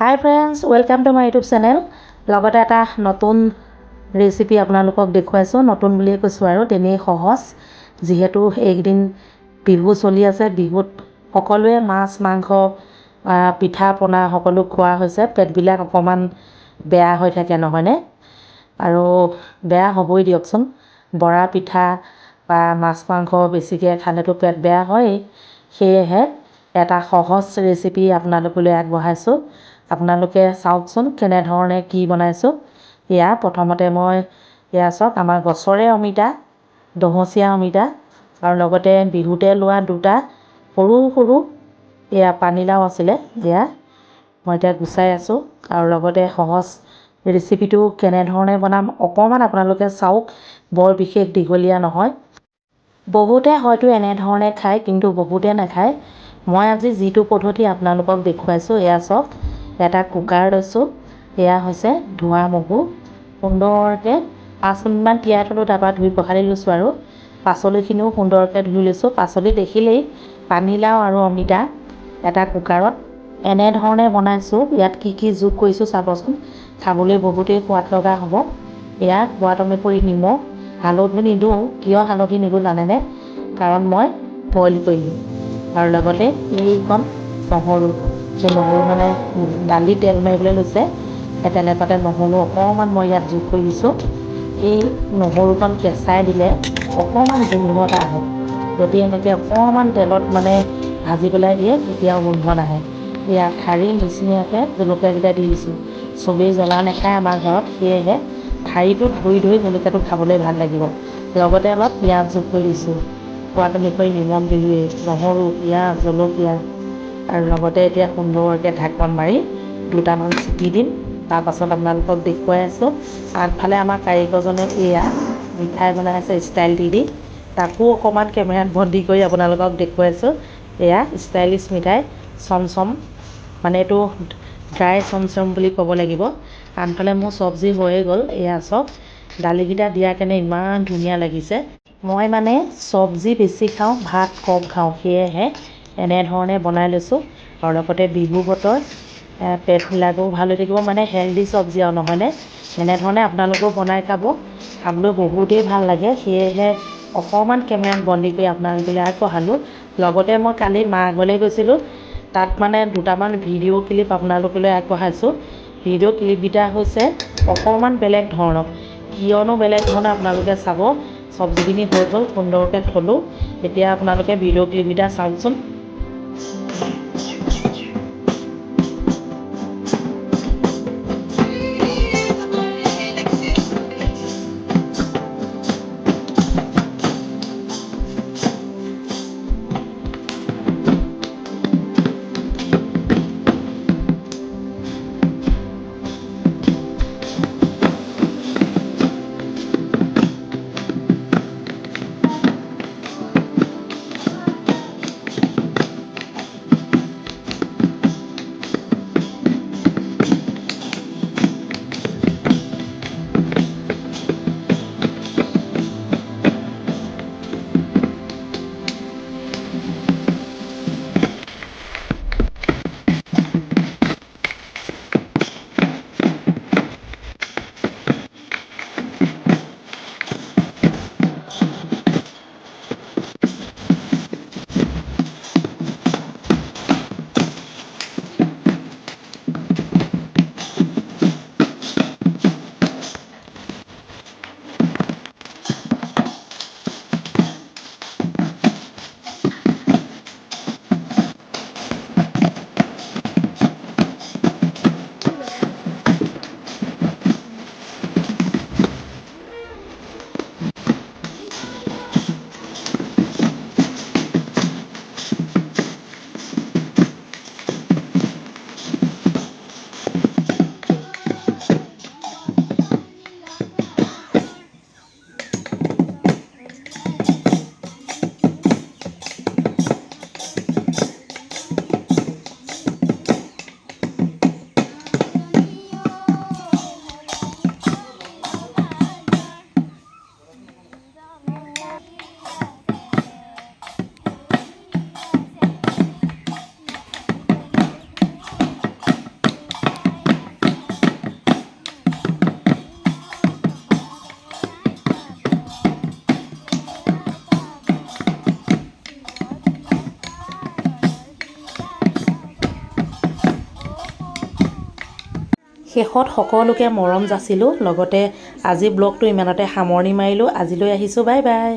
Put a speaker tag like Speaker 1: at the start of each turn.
Speaker 1: High friends, welcome to my YouTube channel. লগতে এটা নতুন ৰেচিপি আপোনালোকক দেখুৱাইছোঁ। নতুন বুলিয়ে কৈছোঁ আৰু তেনেই সহজ। যিহেতু এইকেইদিন বিহু চলি আছে, বিহুত সকলোৱে মাছ মাংস পিঠা পনা সকলো খোৱা হৈছে। পেটবিলাক অকণমান বেয়া হৈ থাকে নহয়নে? আৰু বেয়া হ'বই দিয়কচোন। বৰা পিঠা বা মাছ মাংস বেছিকৈ খালেতো পেট বেয়া হয়েই। সেয়েহে এটা সহজ ৰেচিপি আপোনালোকলৈ আগবঢ়াইছোঁ। আপোনালোকে চাওকচোন কেনেধৰণে কি বনাইছোঁ। এয়া প্ৰথমতে মই চাওক, আমাৰ গছৰে অমিতা, দহচীয়া অমিতা আৰু লগতে বিহুতে লোৱা দুটা সৰু সৰু পানীলাও আছিলে। মই এতিয়া গুচাই আছোঁ আৰু লগতে সহজ ৰেচিপিটো কেনেধৰণে বনাম অকণমান আপোনালোকে চাওক। বৰ বিশেষ দীঘলীয়া নহয়। বহুতে হয়তো এনেধৰণে খায়, কিন্তু বহুতে নাখায়। মই আজি যিটো পদ্ধতি আপোনালোকক দেখুৱাইছোঁ, চাওক। এটা কুকাৰ লৈছোঁ। এয়া হৈছে ধোঁৱা মগু। সুন্দৰকৈ 5 মিনিটমান তিয়াই থলোঁ, তাৰপৰা ধুই পখালি লৈছোঁ আৰু পাচলিখিনিও সুন্দৰকৈ ধুই লৈছোঁ। পাচলি দেখিলেই পানীলাও আৰু অমিতা এটা কুকাৰত এনেধৰণে বনাইছোঁ। ইয়াত কি কি যোগ কৰিছোঁ চাবচোন। খাবলৈ বহুতেই সোৱাদ লগা হ'ব। সোৱাদ অনুসৰি নিমখ, হালধি নিদিওঁ। কিয় হালধি নিদিওঁ জানেনে? কাৰণ মই বইল কৰিলোঁ। আৰু লগতে এইকণ নহৰু মানে দালি তেল মাৰিবলৈ লৈছে। তেনেকুৱাতে নহৰু অকণমান মই ইয়াত যোগ কৰি দিছোঁ। এই নহৰুকণ কেঁচাই দিলে অকণমান গোন্ধ এটা আহে। যদি এনেকৈ অকণমান তেলত ভাজি পেলাই দিয়ে, তেতিয়াও গোন্ধ নাহে। ঠাৰি নিচিনাকৈ জলকীয়াকেইটা দি দিছোঁ। চবেই জ্বলা নাখায় আমাৰ ঘৰত, সেয়েহে ঠাৰিটো ধুই জলকীয়াটো খাবলৈ ভাল লাগিব। লগতে অলপ পিঁয়াজ যোগ কৰি দিছোঁ। সোৱাদ অনুসৰি নিমখ দিলোঁৱেই, নহৰু, পিঁয়াজ, জলকীয়া আৰু লগতে এতিয়া সুন্দৰকৈ ঢাকন মাৰি 2টামান চিটি দিম। তাৰপাছত আপোনালোকক দেখুৱাই আছোঁ। আগফালে আমাৰ কাৰিকৰজনে মিঠাই বনাই আছে ষ্টাইল দি। তাকো অকণমান কেমেৰাত বন্দী কৰি আপোনালোকক দেখুৱাইছোঁ। ষ্টাইলিছ মিঠাই চমচম, এইটো ড্ৰাই চমচম বুলি ক'ব লাগিব। আনফালে মোৰ চব্জি হৈয়ে গ'ল। চাওক, দালিকেইটা দিয়াৰ কাৰণে ইমান ধুনীয়া লাগিছে। মই চব্জি বেছি খাওঁ, ভাত কম খাওঁ। সেয়েহে এনেধৰণে বনাই লৈছোঁ। আৰু লগতে বিহু বতৰ, পেটবিলাকো ভাল হৈ থাকিব। হেল্ডি চব্জি আৰু নহয়নে? এনেধৰণে আপোনালোকেও বনাই খাব। খাবলৈ বহুতেই ভাল লাগে। সেয়েহে অকণমান কেমেৰাত বন্দী কৰি আপোনালোকলৈ আগবঢ়ালোঁ। লগতে মই কালি মা ঘৰলৈ গৈছিলোঁ। তাত 2টামান ভিডিঅ' ক্লিপ আপোনালোকলৈ আগবঢ়াইছোঁ। ভিডিঅ' ক্লিপকেইটা হৈছে অকণমান বেলেগ ধৰণৰ। কিয়নো বেলেগ ধৰণৰ আপোনালোকে চাব। চব্জিখিনি হৈ গ'ল, সুন্দৰকৈ থলোঁ। এতিয়া আপোনালোকে ভিডিঅ' ক্লিপকেইটা চাওকচোন। শেষত সকলোকে মৰম যাচিলোঁ। লগতে আজি ব্লগটো ইমানতে সামৰণি মাৰিলোঁ। আজিলৈ আহিছোঁ, বাই বাই।